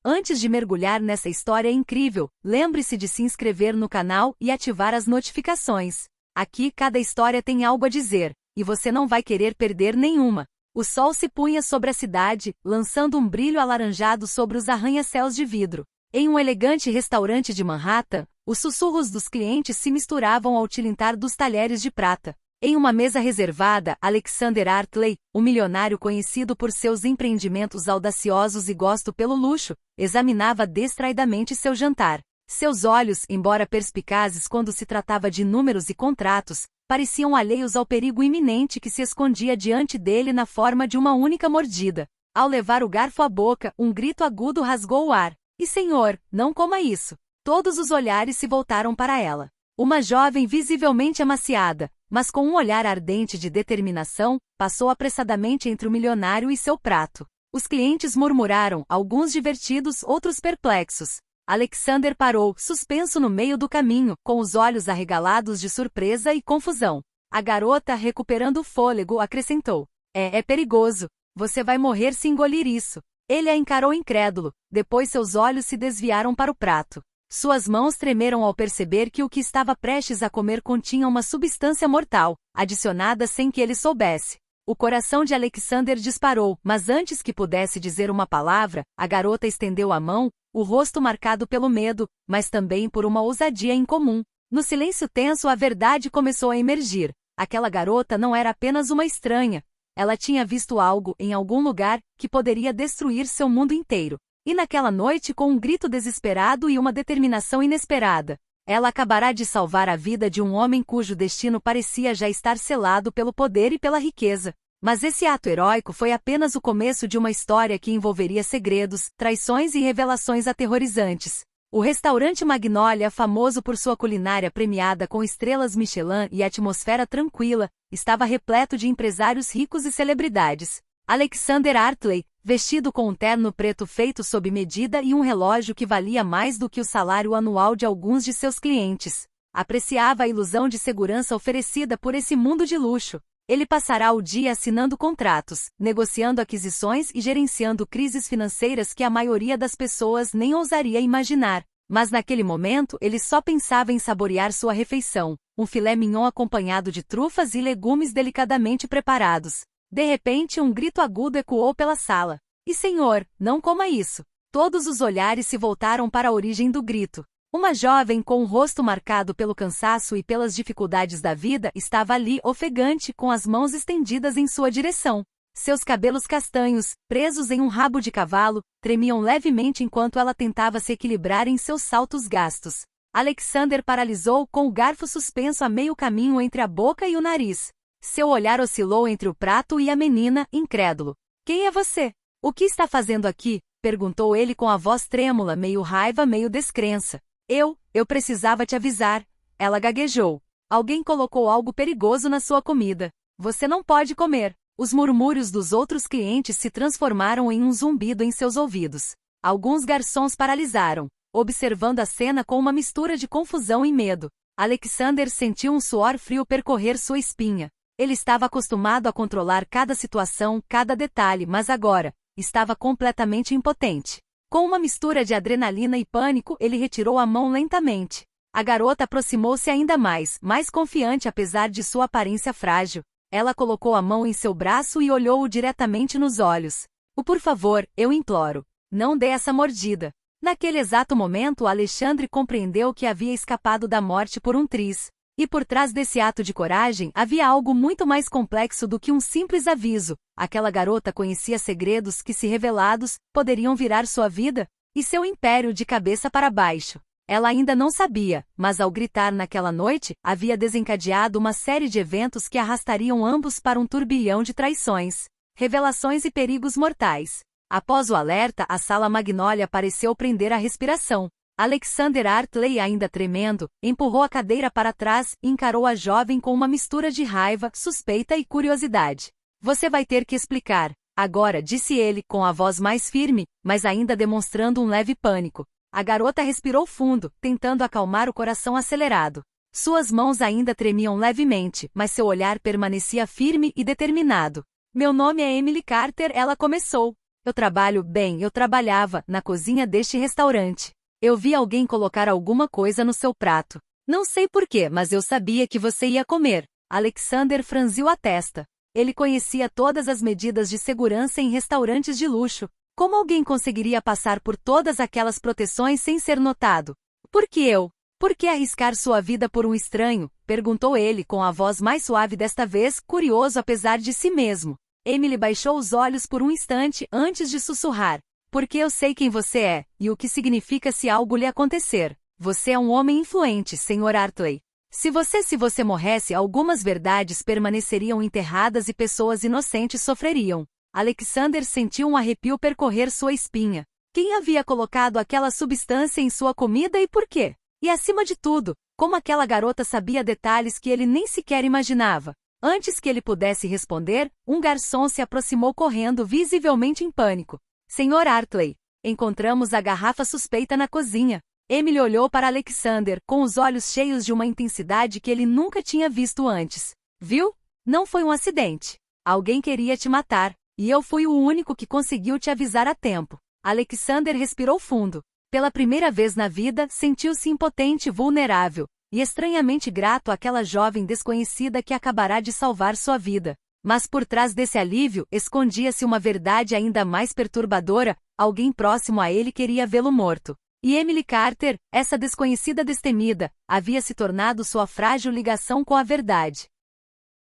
Antes de mergulhar nessa história incrível, lembre-se de se inscrever no canal e ativar as notificações. Aqui cada história tem algo a dizer, e você não vai querer perder nenhuma. O sol se punha sobre a cidade, lançando um brilho alaranjado sobre os arranha-céus de vidro. Em um elegante restaurante de Manhattan, os sussurros dos clientes se misturavam ao tilintar dos talheres de prata. Em uma mesa reservada, Alexander Hartley, um milionário conhecido por seus empreendimentos audaciosos e gosto pelo luxo, examinava distraidamente seu jantar. Seus olhos, embora perspicazes quando se tratava de números e contratos, pareciam alheios ao perigo iminente que se escondia diante dele na forma de uma única mordida. Ao levar o garfo à boca, um grito agudo rasgou o ar. "E senhor, não coma isso!" Todos os olhares se voltaram para ela. Uma jovem visivelmente amaciada, mas com um olhar ardente de determinação, passou apressadamente entre o milionário e seu prato. Os clientes murmuraram, alguns divertidos, outros perplexos. Alexander parou, suspenso no meio do caminho, com os olhos arregalados de surpresa e confusão. A garota, recuperando o fôlego, acrescentou: É perigoso. Você vai morrer se engolir isso." Ele a encarou incrédulo, depois seus olhos se desviaram para o prato. Suas mãos tremeram ao perceber que o que estava prestes a comer continha uma substância mortal, adicionada sem que ele soubesse. O coração de Alexander disparou, mas antes que pudesse dizer uma palavra, a garota estendeu a mão, o rosto marcado pelo medo, mas também por uma ousadia incomum. No silêncio tenso, a verdade começou a emergir. Aquela garota não era apenas uma estranha. Ela tinha visto algo, em algum lugar, que poderia destruir seu mundo inteiro. E naquela noite, com um grito desesperado e uma determinação inesperada, ela acabará de salvar a vida de um homem cujo destino parecia já estar selado pelo poder e pela riqueza. Mas esse ato heróico foi apenas o começo de uma história que envolveria segredos, traições e revelações aterrorizantes. O restaurante Magnolia, famoso por sua culinária premiada com estrelas Michelin e atmosfera tranquila, estava repleto de empresários ricos e celebridades. Alexander Hartley, vestido com um terno preto feito sob medida e um relógio que valia mais do que o salário anual de alguns de seus clientes, apreciava a ilusão de segurança oferecida por esse mundo de luxo. Ele passará o dia assinando contratos, negociando aquisições e gerenciando crises financeiras que a maioria das pessoas nem ousaria imaginar. Mas naquele momento ele só pensava em saborear sua refeição, um filé mignon acompanhado de trufas e legumes delicadamente preparados. De repente, um grito agudo ecoou pela sala. "E senhor, não coma isso!" Todos os olhares se voltaram para a origem do grito. Uma jovem com o rosto marcado pelo cansaço e pelas dificuldades da vida estava ali, ofegante, com as mãos estendidas em sua direção. Seus cabelos castanhos, presos em um rabo de cavalo, tremiam levemente enquanto ela tentava se equilibrar em seus saltos gastos. Alexander paralisou com o garfo suspenso a meio caminho entre a boca e o nariz. Seu olhar oscilou entre o prato e a menina, incrédulo. "Quem é você? O que está fazendo aqui?" perguntou ele com a voz trêmula, meio raiva, meio descrença. Eu precisava te avisar." Ela gaguejou. "Alguém colocou algo perigoso na sua comida. Você não pode comer." Os murmúrios dos outros clientes se transformaram em um zumbido em seus ouvidos. Alguns garçons paralisaram, observando a cena com uma mistura de confusão e medo. Alexander sentiu um suor frio percorrer sua espinha. Ele estava acostumado a controlar cada situação, cada detalhe, mas agora, estava completamente impotente. Com uma mistura de adrenalina e pânico, ele retirou a mão lentamente. A garota aproximou-se ainda mais confiante apesar de sua aparência frágil. Ela colocou a mão em seu braço e olhou-o diretamente nos olhos. Por favor, eu imploro. Não dê essa mordida." Naquele exato momento, Alexandre compreendeu que havia escapado da morte por um triz. E por trás desse ato de coragem havia algo muito mais complexo do que um simples aviso. Aquela garota conhecia segredos que, se revelados, poderiam virar sua vida e seu império de cabeça para baixo. Ela ainda não sabia, mas ao gritar naquela noite, havia desencadeado uma série de eventos que arrastariam ambos para um turbilhão de traições, revelações e perigos mortais. Após o alerta, a sala Magnolia pareceu prender a respiração. Alexander Hartley, ainda tremendo, empurrou a cadeira para trás e encarou a jovem com uma mistura de raiva, suspeita e curiosidade. "Você vai ter que explicar, agora", disse ele, com a voz mais firme, mas ainda demonstrando um leve pânico. A garota respirou fundo, tentando acalmar o coração acelerado. Suas mãos ainda tremiam levemente, mas seu olhar permanecia firme e determinado. "Meu nome é Emily Carter", ela começou. Eu trabalhava na cozinha deste restaurante. Eu vi alguém colocar alguma coisa no seu prato. Não sei porquê, mas eu sabia que você ia comer. Alexander franziu a testa. Ele conhecia todas as medidas de segurança em restaurantes de luxo. Como alguém conseguiria passar por todas aquelas proteções sem ser notado? Por que eu? Por que arriscar sua vida por um estranho? Perguntou ele com a voz mais suave desta vez, curioso apesar de si mesmo. Emily baixou os olhos por um instante antes de sussurrar. Porque eu sei quem você é, e o que significa se algo lhe acontecer. Você é um homem influente, Sr. Hartley. Se você morresse, algumas verdades permaneceriam enterradas e pessoas inocentes sofreriam. Alexander sentiu um arrepio percorrer sua espinha. Quem havia colocado aquela substância em sua comida e por quê? E acima de tudo, como aquela garota sabia detalhes que ele nem sequer imaginava. Antes que ele pudesse responder, um garçom se aproximou correndo, visivelmente em pânico. Sr. Hartley, encontramos a garrafa suspeita na cozinha. Emily olhou para Alexander, com os olhos cheios de uma intensidade que ele nunca tinha visto antes. Viu? Não foi um acidente. Alguém queria te matar, e eu fui o único que conseguiu te avisar a tempo. Alexander respirou fundo. Pela primeira vez na vida, sentiu-se impotente e vulnerável, e estranhamente grato àquela jovem desconhecida que acabará de salvar sua vida. Mas por trás desse alívio, escondia-se uma verdade ainda mais perturbadora: alguém próximo a ele queria vê-lo morto. E Emily Carter, essa desconhecida destemida, havia se tornado sua frágil ligação com a verdade.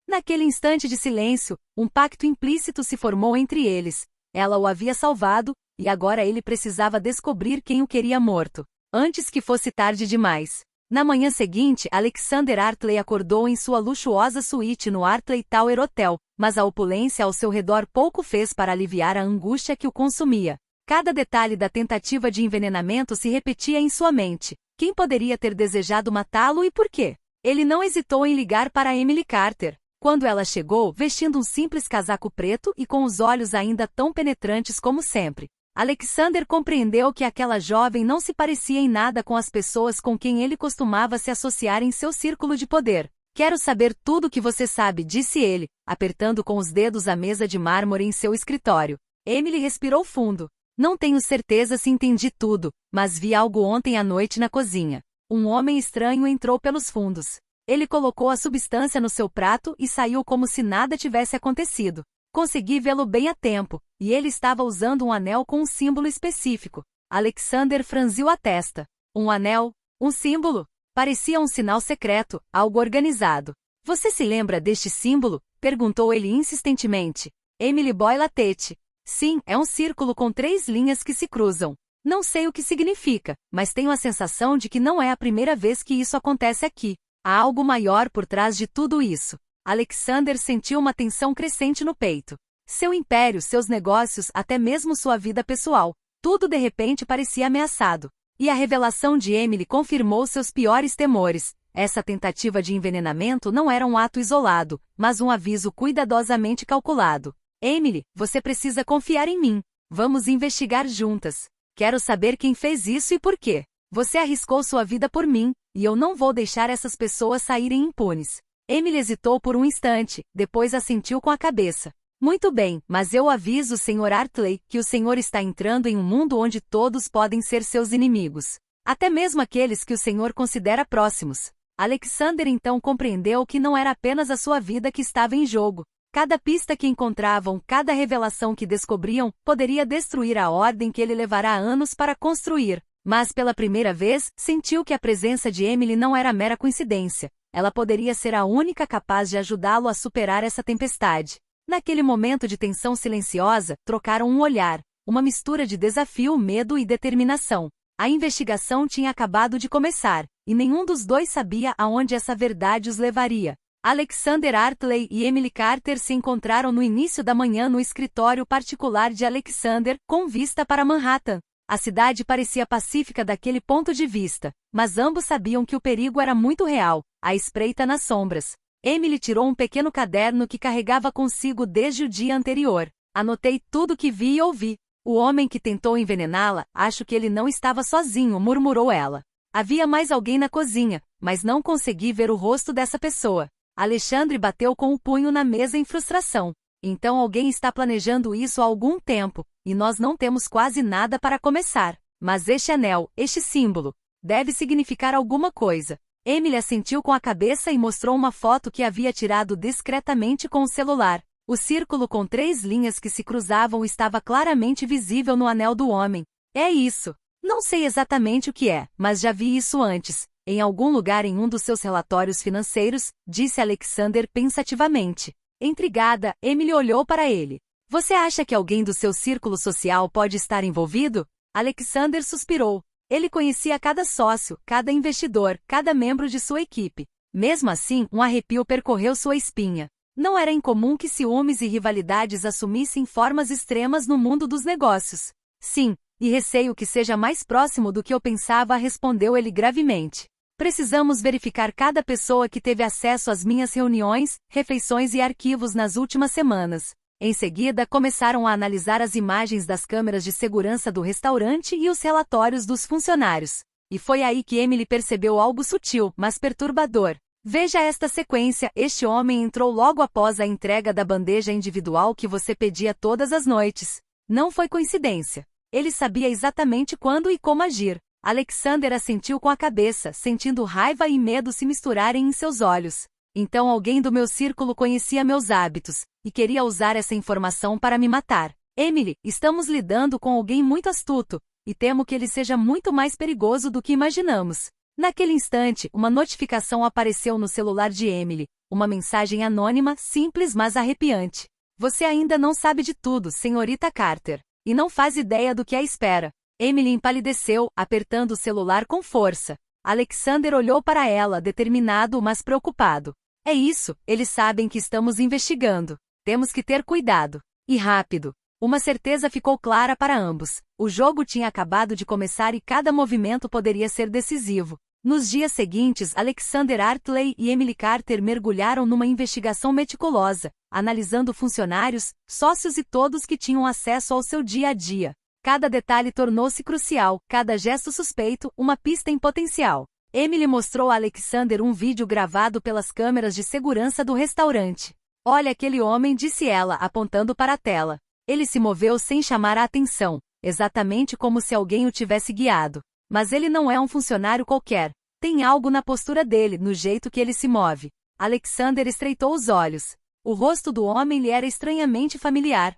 Naquele instante de silêncio, um pacto implícito se formou entre eles. Ela o havia salvado, e agora ele precisava descobrir quem o queria morto, antes que fosse tarde demais. Na manhã seguinte, Alexander Hartley acordou em sua luxuosa suíte no Hartley Tower Hotel, mas a opulência ao seu redor pouco fez para aliviar a angústia que o consumia. Cada detalhe da tentativa de envenenamento se repetia em sua mente. Quem poderia ter desejado matá-lo e por quê? Ele não hesitou em ligar para Emily Carter. Quando ela chegou, vestindo um simples casaco preto e com os olhos ainda tão penetrantes como sempre, Alexander compreendeu que aquela jovem não se parecia em nada com as pessoas com quem ele costumava se associar em seu círculo de poder. Quero saber tudo o que você sabe, disse ele, apertando com os dedos a mesa de mármore em seu escritório. Emily respirou fundo. Não tenho certeza se entendi tudo, mas vi algo ontem à noite na cozinha. Um homem estranho entrou pelos fundos. Ele colocou a substância no seu prato e saiu como se nada tivesse acontecido. Consegui vê-lo bem a tempo, e ele estava usando um anel com um símbolo específico. Alexander franziu a testa. Um anel? Um símbolo? Parecia um sinal secreto, algo organizado. Você se lembra deste símbolo? Perguntou ele insistentemente. Emily Boyle a tete. Sim, é um círculo com 3 linhas que se cruzam. Não sei o que significa, mas tenho a sensação de que não é a primeira vez que isso acontece aqui. Há algo maior por trás de tudo isso. Alexander sentiu uma tensão crescente no peito. Seu império, seus negócios, até mesmo sua vida pessoal, tudo de repente parecia ameaçado. E a revelação de Emily confirmou seus piores temores. Essa tentativa de envenenamento não era um ato isolado, mas um aviso cuidadosamente calculado. Emily, você precisa confiar em mim. Vamos investigar juntas. Quero saber quem fez isso e por quê. Você arriscou sua vida por mim, e eu não vou deixar essas pessoas saírem impunes. Emily hesitou por um instante, depois assentiu com a cabeça. Muito bem, mas eu aviso, Sr. Hartley, que o senhor está entrando em um mundo onde todos podem ser seus inimigos. Até mesmo aqueles que o senhor considera próximos. Alexander então compreendeu que não era apenas a sua vida que estava em jogo. Cada pista que encontravam, cada revelação que descobriam, poderia destruir a ordem que ele levará anos para construir. Mas pela primeira vez, sentiu que a presença de Emily não era mera coincidência. Ela poderia ser a única capaz de ajudá-lo a superar essa tempestade. Naquele momento de tensão silenciosa, trocaram um olhar, uma mistura de desafio, medo e determinação. A investigação tinha acabado de começar, e nenhum dos dois sabia aonde essa verdade os levaria. Alexander Hartley e Emily Carter se encontraram no início da manhã no escritório particular de Alexander, com vista para Manhattan. A cidade parecia pacífica daquele ponto de vista, mas ambos sabiam que o perigo era muito real, à espreita nas sombras. Emily tirou um pequeno caderno que carregava consigo desde o dia anterior. Anotei tudo que vi e ouvi. O homem que tentou envenená-la, acho que ele não estava sozinho, murmurou ela. Havia mais alguém na cozinha, mas não consegui ver o rosto dessa pessoa. Alexandre bateu com o punho na mesa em frustração. Então alguém está planejando isso há algum tempo, e nós não temos quase nada para começar. Mas este anel, este símbolo, deve significar alguma coisa. Emily assentiu com a cabeça e mostrou uma foto que havia tirado discretamente com o celular. O círculo com 3 linhas que se cruzavam estava claramente visível no anel do homem. É isso. Não sei exatamente o que é, mas já vi isso antes, em algum lugar em um dos seus relatórios financeiros, disse Alexander pensativamente. Intrigada, Emily olhou para ele. Você acha que alguém do seu círculo social pode estar envolvido? Alexander suspirou. Ele conhecia cada sócio, cada investidor, cada membro de sua equipe. Mesmo assim, um arrepio percorreu sua espinha. Não era incomum que ciúmes e rivalidades assumissem formas extremas no mundo dos negócios. Sim, e receio que seja mais próximo do que eu pensava, respondeu ele gravemente. Precisamos verificar cada pessoa que teve acesso às minhas reuniões, refeições e arquivos nas últimas semanas. Em seguida, começaram a analisar as imagens das câmeras de segurança do restaurante e os relatórios dos funcionários. E foi aí que Emily percebeu algo sutil, mas perturbador. Veja esta sequência: este homem entrou logo após a entrega da bandeja individual que você pedia todas as noites. Não foi coincidência. Ele sabia exatamente quando e como agir. Alexander assentiu com a cabeça, sentindo raiva e medo se misturarem em seus olhos. Então alguém do meu círculo conhecia meus hábitos, e queria usar essa informação para me matar. Emily, estamos lidando com alguém muito astuto, e temo que ele seja muito mais perigoso do que imaginamos. Naquele instante, uma notificação apareceu no celular de Emily, uma mensagem anônima, simples mas arrepiante. Você ainda não sabe de tudo, senhorita Carter, e não faz ideia do que a espera. Emily empalideceu, apertando o celular com força. Alexander olhou para ela, determinado mas preocupado. É isso, eles sabem que estamos investigando. Temos que ter cuidado. E rápido. Uma certeza ficou clara para ambos. O jogo tinha acabado de começar e cada movimento poderia ser decisivo. Nos dias seguintes, Alexander Hartley e Emily Carter mergulharam numa investigação meticulosa, analisando funcionários, sócios e todos que tinham acesso ao seu dia a dia. Cada detalhe tornou-se crucial, cada gesto suspeito, uma pista em potencial. Emily mostrou a Alexander um vídeo gravado pelas câmeras de segurança do restaurante. Olha aquele homem, disse ela, apontando para a tela. Ele se moveu sem chamar a atenção, exatamente como se alguém o tivesse guiado. Mas ele não é um funcionário qualquer. Tem algo na postura dele, no jeito que ele se move. Alexander estreitou os olhos. O rosto do homem lhe era estranhamente familiar.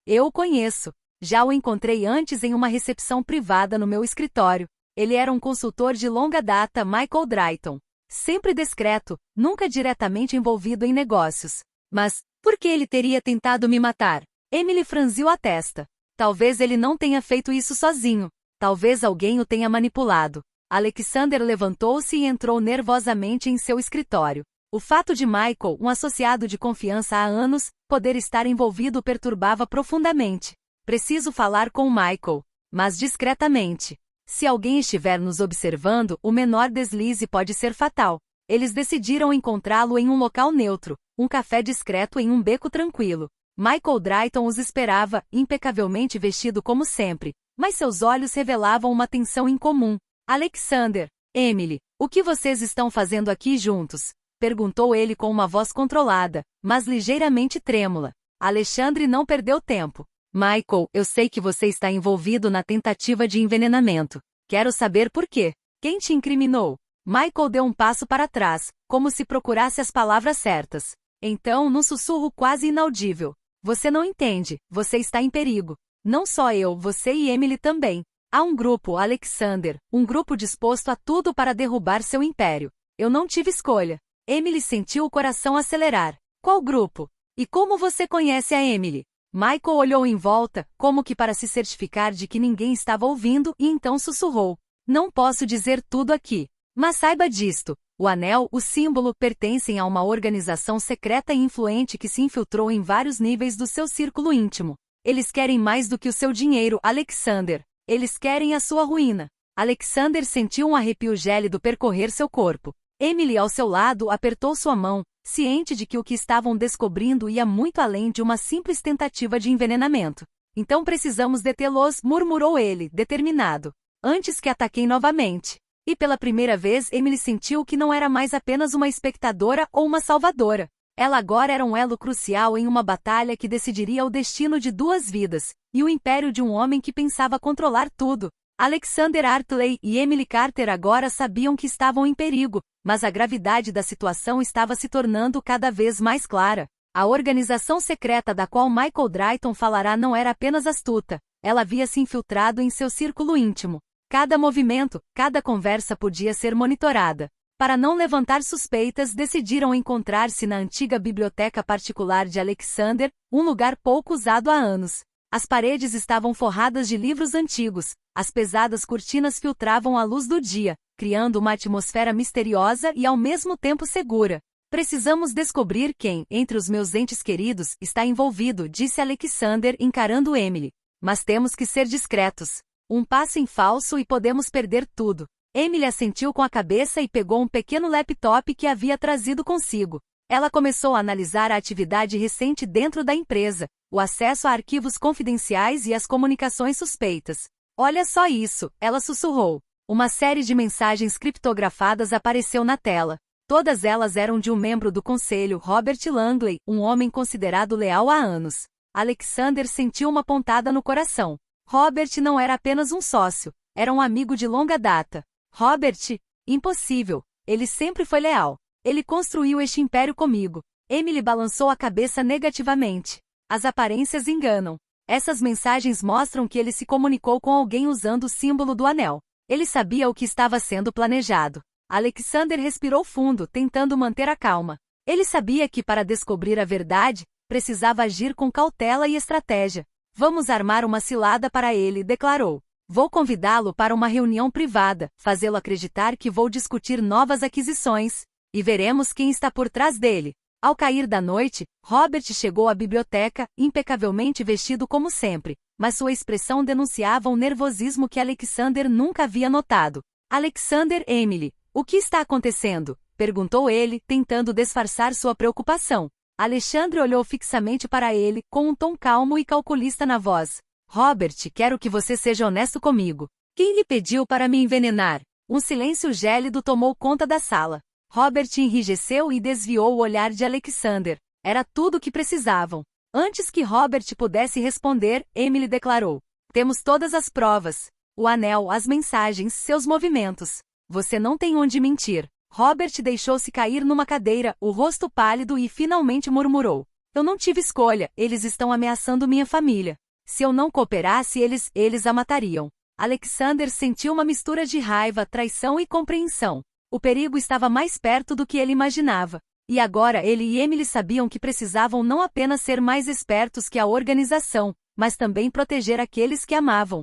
Eu o conheço. Já o encontrei antes em uma recepção privada no meu escritório. Ele era um consultor de longa data, Michael Drayton. Sempre discreto, nunca diretamente envolvido em negócios. Mas, por que ele teria tentado me matar? Emily franziu a testa. Talvez ele não tenha feito isso sozinho. Talvez alguém o tenha manipulado. Alexander levantou-se e entrou nervosamente em seu escritório. O fato de Michael, um associado de confiança há anos, poder estar envolvido o perturbava profundamente. Preciso falar com Michael, mas discretamente. Se alguém estiver nos observando, o menor deslize pode ser fatal. Eles decidiram encontrá-lo em um local neutro, um café discreto em um beco tranquilo. Michael Drayton os esperava, impecavelmente vestido como sempre, mas seus olhos revelavam uma tensão incomum. Alexander, Emily, o que vocês estão fazendo aqui juntos? Perguntou ele com uma voz controlada, mas ligeiramente trêmula. Alexandre não perdeu tempo. Michael, eu sei que você está envolvido na tentativa de envenenamento. Quero saber por quê. Quem te incriminou? Michael deu um passo para trás, como se procurasse as palavras certas. Então, num sussurro quase inaudível. Você não entende, você está em perigo. Não só eu, você e Emily também. Há um grupo, Alexander, um grupo disposto a tudo para derrubar seu império. Eu não tive escolha. Emily sentiu o coração acelerar. Qual grupo? E como você conhece a Emily? Michael olhou em volta, como que para se certificar de que ninguém estava ouvindo, e então sussurrou. Não posso dizer tudo aqui. Mas saiba disto. O anel, o símbolo, pertencem a uma organização secreta e influente que se infiltrou em vários níveis do seu círculo íntimo. Eles querem mais do que o seu dinheiro, Alexander. Eles querem a sua ruína. Alexander sentiu um arrepio gélido percorrer seu corpo. Emily, ao seu lado, apertou sua mão, ciente de que o que estavam descobrindo ia muito além de uma simples tentativa de envenenamento. Então precisamos detê-los, murmurou ele, determinado. Antes que ataquem novamente. E pela primeira vez Emily sentiu que não era mais apenas uma espectadora ou uma salvadora. Ela agora era um elo crucial em uma batalha que decidiria o destino de 2 vidas, e o império de um homem que pensava controlar tudo. Alexander Hartley e Emily Carter agora sabiam que estavam em perigo, mas a gravidade da situação estava se tornando cada vez mais clara. A organização secreta da qual Michael Drayton falará não era apenas astuta, ela havia se infiltrado em seu círculo íntimo. Cada movimento, cada conversa podia ser monitorada. Para não levantar suspeitas, decidiram encontrar-se na antiga biblioteca particular de Alexander, um lugar pouco usado há anos. As paredes estavam forradas de livros antigos, as pesadas cortinas filtravam a luz do dia, criando uma atmosfera misteriosa e ao mesmo tempo segura. Precisamos descobrir quem, entre os meus entes queridos, está envolvido, disse Alexander encarando Emily. Mas temos que ser discretos. Um passo em falso e podemos perder tudo. Emily assentiu com a cabeça e pegou um pequeno laptop que havia trazido consigo. Ela começou a analisar a atividade recente dentro da empresa, o acesso a arquivos confidenciais e as comunicações suspeitas. Olha só isso, ela sussurrou. Uma série de mensagens criptografadas apareceu na tela. Todas elas eram de um membro do conselho, Robert Langley, um homem considerado leal há anos. Alexander sentiu uma pontada no coração. Robert não era apenas um sócio, era um amigo de longa data. Robert? Impossível. Ele sempre foi leal. Ele construiu este império comigo. Emily balançou a cabeça negativamente. As aparências enganam. Essas mensagens mostram que ele se comunicou com alguém usando o símbolo do anel. Ele sabia o que estava sendo planejado. Alexander respirou fundo, tentando manter a calma. Ele sabia que para descobrir a verdade, precisava agir com cautela e estratégia. Vamos armar uma cilada para ele, declarou. Vou convidá-lo para uma reunião privada, fazê-lo acreditar que vou discutir novas aquisições, e veremos quem está por trás dele. Ao cair da noite, Robert chegou à biblioteca, impecavelmente vestido como sempre, mas sua expressão denunciava um nervosismo que Alexander nunca havia notado. Alexander, Emily, o que está acontecendo? Perguntou ele, tentando disfarçar sua preocupação. Alexandre olhou fixamente para ele, com um tom calmo e calculista na voz. Robert, quero que você seja honesto comigo. Quem lhe pediu para me envenenar? Um silêncio gélido tomou conta da sala. Robert enrijeceu e desviou o olhar de Alexander. Era tudo o que precisavam. Antes que Robert pudesse responder, Emily declarou. Temos todas as provas. O anel, as mensagens, seus movimentos. Você não tem onde mentir. Robert deixou-se cair numa cadeira, o rosto pálido e finalmente murmurou. Eu não tive escolha, eles estão ameaçando minha família. Se eu não cooperasse, eles a matariam. Alexander sentiu uma mistura de raiva, traição e compreensão. O perigo estava mais perto do que ele imaginava. E agora ele e Emily sabiam que precisavam não apenas ser mais espertos que a organização, mas também proteger aqueles que amavam.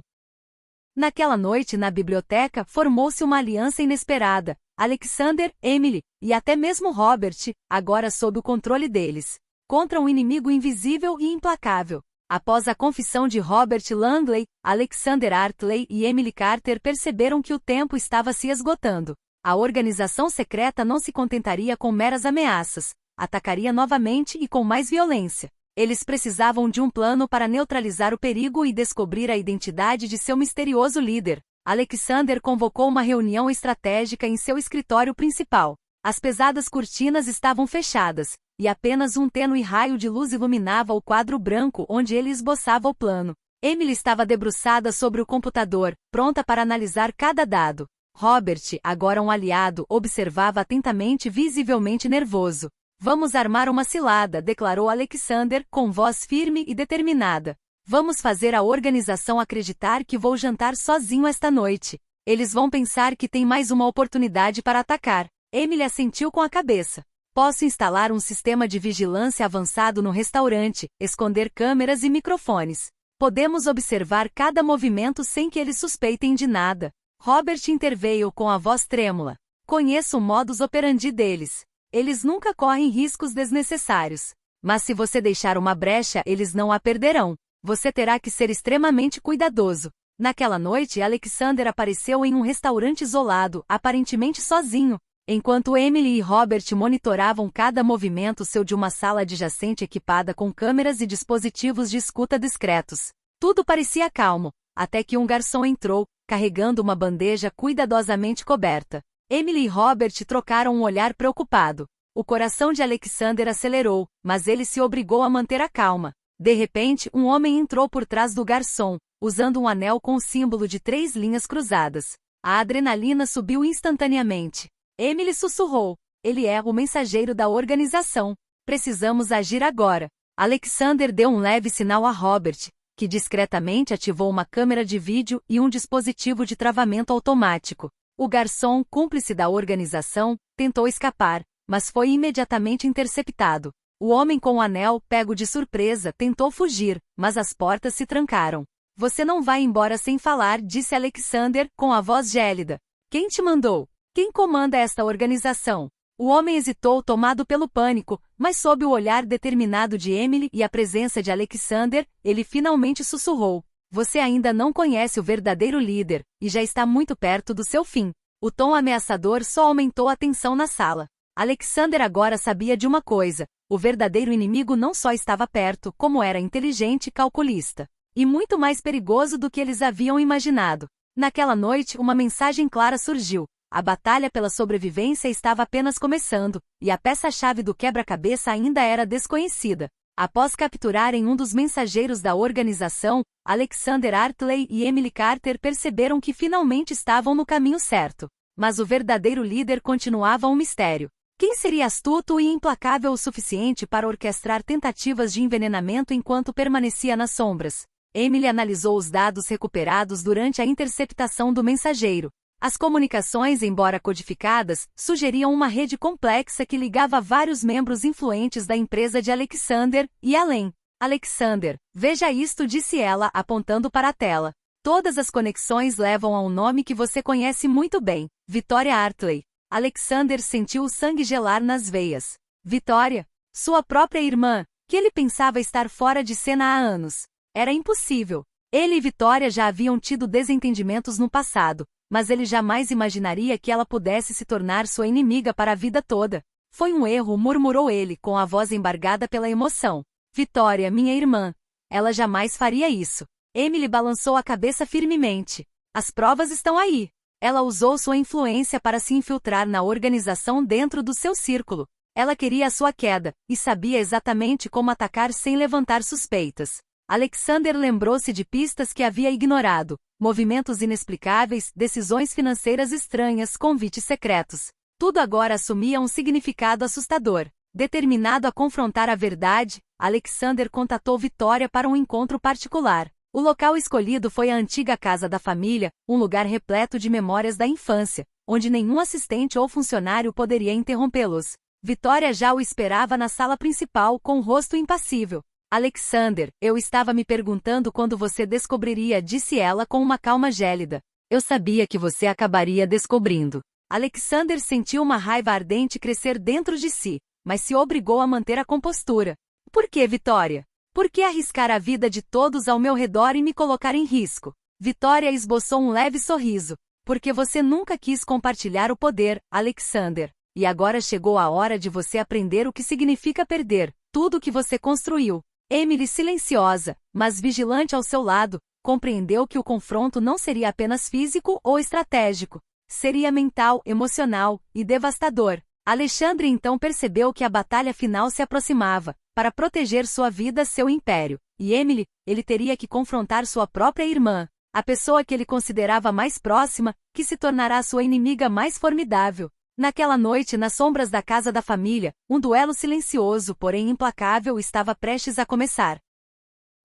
Naquela noite na biblioteca, formou-se uma aliança inesperada. Alexander, Emily, e até mesmo Robert, agora sob o controle deles. Contra um inimigo invisível e implacável. Após a confissão de Robert Langley, Alexander Hartley e Emily Carter perceberam que o tempo estava se esgotando. A organização secreta não se contentaria com meras ameaças, atacaria novamente e com mais violência. Eles precisavam de um plano para neutralizar o perigo e descobrir a identidade de seu misterioso líder. Alexander convocou uma reunião estratégica em seu escritório principal. As pesadas cortinas estavam fechadas, e apenas um tênue raio de luz iluminava o quadro branco onde ele esboçava o plano. Emily estava debruçada sobre o computador, pronta para analisar cada dado. Robert, agora um aliado, observava atentamente, visivelmente nervoso. Vamos armar uma cilada, declarou Alexander, com voz firme e determinada. Vamos fazer a organização acreditar que vou jantar sozinho esta noite. Eles vão pensar que tem mais uma oportunidade para atacar. Emily assentiu com a cabeça. Posso instalar um sistema de vigilância avançado no restaurante, esconder câmeras e microfones. Podemos observar cada movimento sem que eles suspeitem de nada. Robert interveio com a voz trêmula. Conheço o modus operandi deles. Eles nunca correm riscos desnecessários. Mas se você deixar uma brecha, eles não a perderão. Você terá que ser extremamente cuidadoso. Naquela noite, Alexander apareceu em um restaurante isolado, aparentemente sozinho. Enquanto Emily e Robert monitoravam cada movimento seu de uma sala adjacente equipada com câmeras e dispositivos de escuta discretos. Tudo parecia calmo, até que um garçom entrou, carregando uma bandeja cuidadosamente coberta. Emily e Robert trocaram um olhar preocupado. O coração de Alexander acelerou, mas ele se obrigou a manter a calma. De repente, um homem entrou por trás do garçom, usando um anel com o símbolo de 3 linhas cruzadas. A adrenalina subiu instantaneamente. Emily sussurrou. Ele é o mensageiro da organização. Precisamos agir agora. Alexander deu um leve sinal a Robert, que discretamente ativou uma câmera de vídeo e um dispositivo de travamento automático. O garçom, cúmplice da organização, tentou escapar, mas foi imediatamente interceptado. O homem com o anel, pego de surpresa, tentou fugir, mas as portas se trancaram. Você não vai embora sem falar, disse Alexander, com a voz gélida. Quem te mandou? Quem comanda esta organização? O homem hesitou, tomado pelo pânico, mas sob o olhar determinado de Emily e a presença de Alexander, ele finalmente sussurrou. Você ainda não conhece o verdadeiro líder, e já está muito perto do seu fim. O tom ameaçador só aumentou a tensão na sala. Alexander agora sabia de uma coisa: o verdadeiro inimigo não só estava perto, como era inteligente e calculista. E muito mais perigoso do que eles haviam imaginado. Naquela noite, uma mensagem clara surgiu. A batalha pela sobrevivência estava apenas começando, e a peça-chave do quebra-cabeça ainda era desconhecida. Após capturarem um dos mensageiros da organização, Alexander Hartley e Emily Carter perceberam que finalmente estavam no caminho certo. Mas o verdadeiro líder continuava um mistério. Quem seria astuto e implacável o suficiente para orquestrar tentativas de envenenamento enquanto permanecia nas sombras? Emily analisou os dados recuperados durante a interceptação do mensageiro. As comunicações, embora codificadas, sugeriam uma rede complexa que ligava vários membros influentes da empresa de Alexander, e além. Alexander, veja isto, disse ela, apontando para a tela. Todas as conexões levam a um nome que você conhece muito bem, Victoria Hartley. Alexander sentiu o sangue gelar nas veias. Victoria? Sua própria irmã, que ele pensava estar fora de cena há anos. Era impossível. Ele e Victoria já haviam tido desentendimentos no passado, mas ele jamais imaginaria que ela pudesse se tornar sua inimiga para a vida toda. Foi um erro, murmurou ele, com a voz embargada pela emoção. Victoria, minha irmã. Ela jamais faria isso. Emily balançou a cabeça firmemente. As provas estão aí. Ela usou sua influência para se infiltrar na organização dentro do seu círculo. Ela queria a sua queda, e sabia exatamente como atacar sem levantar suspeitas. Alexander lembrou-se de pistas que havia ignorado, movimentos inexplicáveis, decisões financeiras estranhas, convites secretos. Tudo agora assumia um significado assustador. Determinado a confrontar a verdade, Alexander contatou Victoria para um encontro particular. O local escolhido foi a antiga casa da família, um lugar repleto de memórias da infância, onde nenhum assistente ou funcionário poderia interrompê-los. Victoria já o esperava na sala principal, com o rosto impassível. Alexander, eu estava me perguntando quando você descobriria, disse ela com uma calma gélida. Eu sabia que você acabaria descobrindo. Alexander sentiu uma raiva ardente crescer dentro de si, mas se obrigou a manter a compostura. Por que, Victoria? Por que arriscar a vida de todos ao meu redor e me colocar em risco? Victoria esboçou um leve sorriso. Porque você nunca quis compartilhar o poder, Alexander. E agora chegou a hora de você aprender o que significa perder tudo o que você construiu. Emily, silenciosa, mas vigilante ao seu lado, compreendeu que o confronto não seria apenas físico ou estratégico. Seria mental, emocional e devastador. Alexandre então percebeu que a batalha final se aproximava. Para proteger sua vida, seu império. E Emily, ele teria que confrontar sua própria irmã, a pessoa que ele considerava mais próxima, que se tornará sua inimiga mais formidável. Naquela noite, nas sombras da casa da família, um duelo silencioso, porém implacável, estava prestes a começar.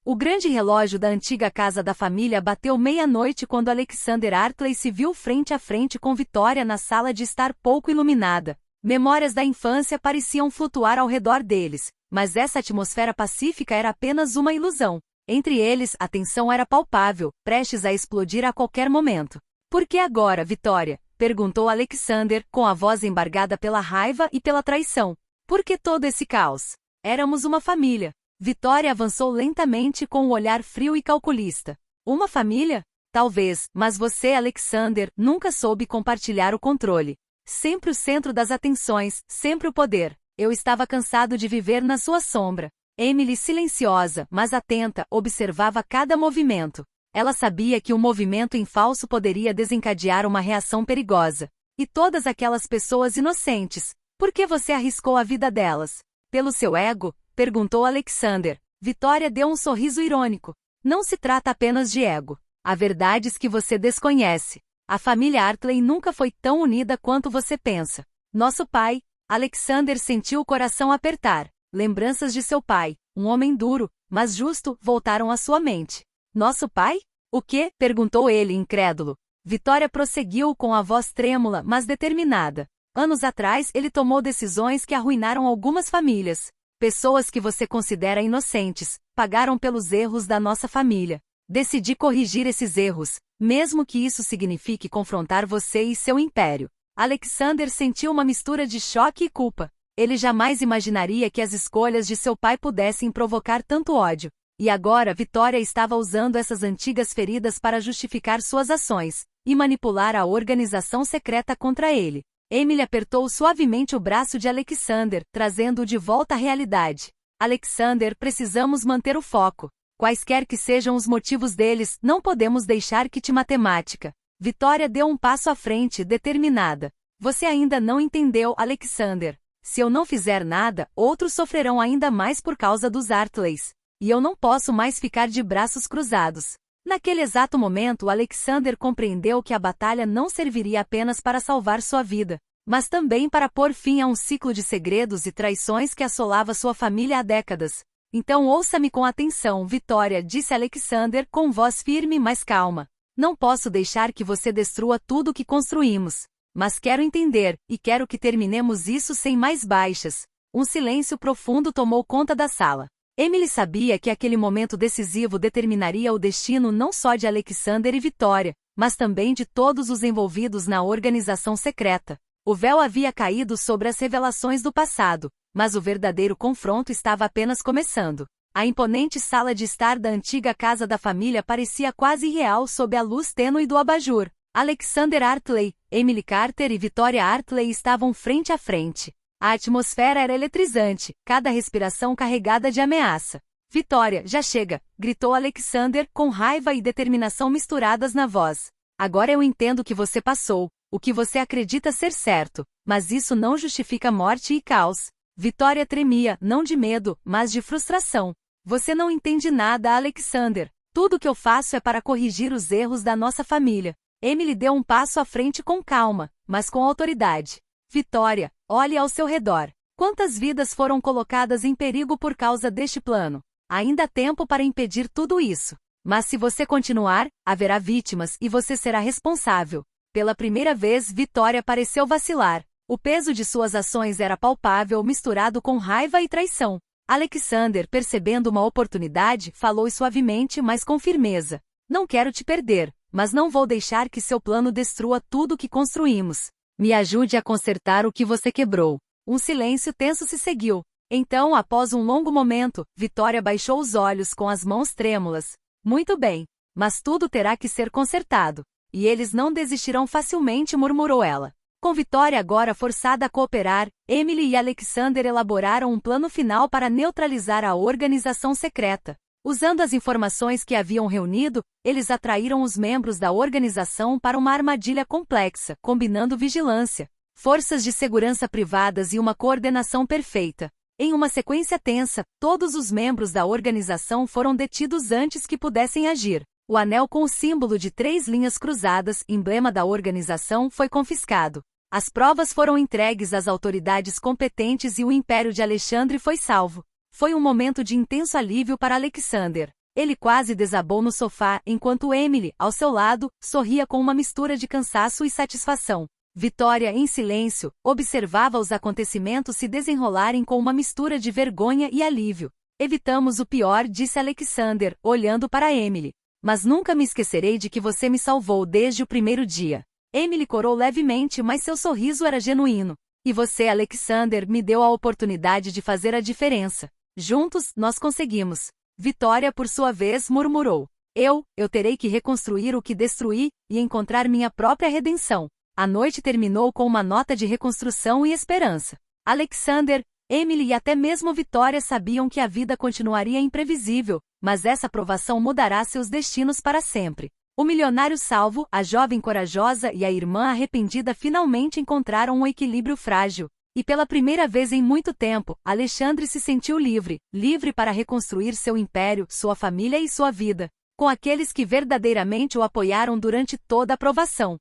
O grande relógio da antiga casa da família bateu meia-noite quando Alexander Hartley se viu frente a frente com Victoria na sala de estar pouco iluminada. Memórias da infância pareciam flutuar ao redor deles, mas essa atmosfera pacífica era apenas uma ilusão. Entre eles, a tensão era palpável, prestes a explodir a qualquer momento. Por que agora, Victoria? Perguntou Alexander, com a voz embargada pela raiva e pela traição. Por que todo esse caos? Éramos uma família. Victoria avançou lentamente com um olhar frio e calculista. Uma família? Talvez, mas você, Alexander, nunca soube compartilhar o controle. Sempre o centro das atenções, sempre o poder. Eu estava cansado de viver na sua sombra. Emily, silenciosa, mas atenta, observava cada movimento. Ela sabia que um movimento em falso poderia desencadear uma reação perigosa. E todas aquelas pessoas inocentes, Por que você arriscou a vida delas? Pelo seu ego? Perguntou Alexander. Vitória deu um sorriso irônico. Não se trata apenas de ego. Há verdades que você desconhece. A família Artley nunca foi tão unida quanto você pensa. Nosso pai, Alexander sentiu o coração apertar. Lembranças de seu pai, um homem duro, mas justo, voltaram à sua mente. Nosso pai? O quê? Perguntou ele, incrédulo. Vitória prosseguiu com a voz trêmula, mas determinada. Anos atrás ele tomou decisões que arruinaram algumas famílias. Pessoas que você considera inocentes, pagaram pelos erros da nossa família. Decidi corrigir esses erros, mesmo que isso signifique confrontar você e seu império. Alexander sentiu uma mistura de choque e culpa. Ele jamais imaginaria que as escolhas de seu pai pudessem provocar tanto ódio. E agora Vitória estava usando essas antigas feridas para justificar suas ações e manipular a organização secreta contra ele. Emily apertou suavemente o braço de Alexander, trazendo-o de volta à realidade. Alexander, precisamos manter o foco. Quaisquer que sejam os motivos deles, não podemos deixar que te matemática. Vitória deu um passo à frente, determinada. Você ainda não entendeu, Alexander. Se eu não fizer nada, outros sofrerão ainda mais por causa dos Artleys. E eu não posso mais ficar de braços cruzados. Naquele exato momento, Alexander compreendeu que a batalha não serviria apenas para salvar sua vida, mas também para pôr fim a um ciclo de segredos e traições que assolava sua família há décadas. Então ouça-me com atenção, Vitória, disse Alexander com voz firme mas calma. Não posso deixar que você destrua tudo o que construímos. Mas quero entender, e quero que terminemos isso sem mais baixas. Um silêncio profundo tomou conta da sala. Emily sabia que aquele momento decisivo determinaria o destino não só de Alexander e Vitória, mas também de todos os envolvidos na organização secreta. O véu havia caído sobre as revelações do passado, mas o verdadeiro confronto estava apenas começando. A imponente sala de estar da antiga casa da família parecia quase irreal sob a luz tênue do abajur. Alexander Artley, Emily Carter e Vitória Artley estavam frente a frente. A atmosfera era eletrizante, cada respiração carregada de ameaça. Vitória, já chega, gritou Alexander, com raiva e determinação misturadas na voz. Agora eu entendo o que você passou, o que você acredita ser certo, mas isso não justifica morte e caos. Vitória tremia, não de medo, mas de frustração. Você não entende nada, Alexander. Tudo o que eu faço é para corrigir os erros da nossa família. Emily deu um passo à frente com calma, mas com autoridade. Vitória, olhe ao seu redor. Quantas vidas foram colocadas em perigo por causa deste plano? Ainda há tempo para impedir tudo isso. Mas se você continuar, haverá vítimas e você será responsável. Pela primeira vez, Vitória pareceu vacilar. O peso de suas ações era palpável, misturado com raiva e traição. Alexander, percebendo uma oportunidade, falou suavemente, mas com firmeza. Não quero te perder, mas não vou deixar que seu plano destrua tudo o que construímos. Me ajude a consertar o que você quebrou. Um silêncio tenso se seguiu. Então, após um longo momento, Vitória baixou os olhos com as mãos trêmulas. Muito bem, mas tudo terá que ser consertado. E eles não desistirão facilmente, murmurou ela. Com Vitória agora forçada a cooperar, Emily e Alexander elaboraram um plano final para neutralizar a organização secreta. Usando as informações que haviam reunido, eles atraíram os membros da organização para uma armadilha complexa, combinando vigilância, forças de segurança privadas e uma coordenação perfeita. Em uma sequência tensa, todos os membros da organização foram detidos antes que pudessem agir. O anel com o símbolo de 3 linhas cruzadas, emblema da organização, foi confiscado. As provas foram entregues às autoridades competentes e o Império de Alexandre foi salvo. Foi um momento de intenso alívio para Alexander. Ele quase desabou no sofá, enquanto Emily, ao seu lado, sorria com uma mistura de cansaço e satisfação. Vitória, em silêncio, observava os acontecimentos se desenrolarem com uma mistura de vergonha e alívio. Evitamos o pior, disse Alexander, olhando para Emily. Mas nunca me esquecerei de que você me salvou desde o primeiro dia. Emily corou levemente, mas seu sorriso era genuíno. E você, Alexander, me deu a oportunidade de fazer a diferença. Juntos, nós conseguimos. Vitória, por sua vez, murmurou. Eu terei que reconstruir o que destruí, e encontrar minha própria redenção. A noite terminou com uma nota de reconstrução e esperança. Alexander, Emily e até mesmo Vitória sabiam que a vida continuaria imprevisível, mas essa provação mudará seus destinos para sempre. O milionário salvo, a jovem corajosa e a irmã arrependida finalmente encontraram um equilíbrio frágil. E pela primeira vez em muito tempo, Alexandre se sentiu livre, livre para reconstruir seu império, sua família e sua vida, com aqueles que verdadeiramente o apoiaram durante toda a provação.